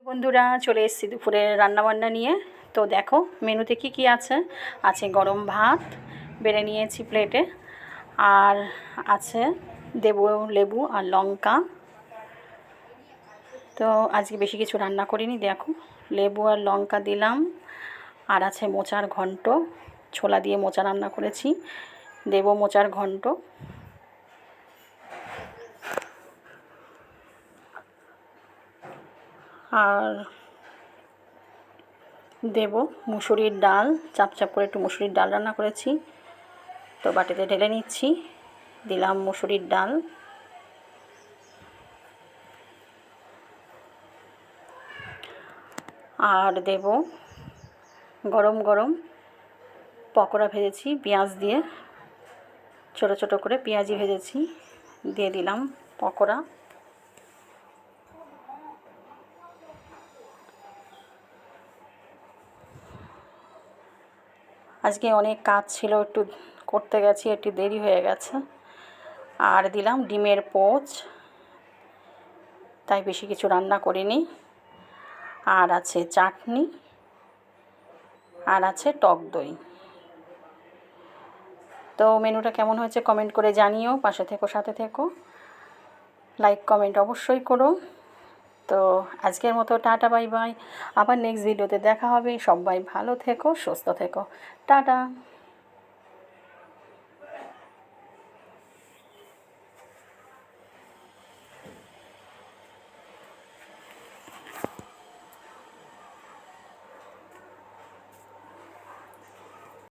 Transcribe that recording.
বন্ধুরা চলে এসেছি দুপুরের রান্নাবান্না নিয়ে। তো দেখো মেনুতে কি কি আছে। আছে গরম ভাত বেড়ে নিয়েছি প্লেটে, আর আছে দেবো লেবু আর লঙ্কা। তো আজকে বেশি কিছু রান্না করিনি, দেখো লেবু আর লঙ্কা দিলাম। আর আছে মোচার ঘন্ট, ছোলা দিয়ে মোচা রান্না করেছি, দেবো মোচার ঘন্ট। আর দেব মুসুরির ডাল, চাপ চাপ করে একটু মুসুরির ডাল রান্না করেছি, তো বাটিতে ঢেলে নিচ্ছি। দিলাম মুসুরির ডাল। আর দেব গরম গরম পকোড়া ভেজেছি পেঁয়াজ দিয়ে, ছোট ছোট করে পেঁয়াজি ভেজেছি, দিয়ে দিলাম পকোড়া। আজকে অনেক কাজ ছিল, একটু করতে গেছি, একটু দেরি হয়ে গেছে। আর দিলাম ডিমের পোচ, তাই বেশি কিছু রান্না করিনি। আর আছে চাটনি, আর আছে টক দই। তো মেনুটা কেমন হয়েছে কমেন্ট করে জানিও, পাশে থেকো, সাথে থেকো, লাইক কমেন্ট অবশ্যই করো। তো আজকের মতো টাটা বাই বাই, আবার নেক্সট ভিডিওতে দেখা হবে। সবাই ভালো থেকো, সুস্থ থেকো, টাটা।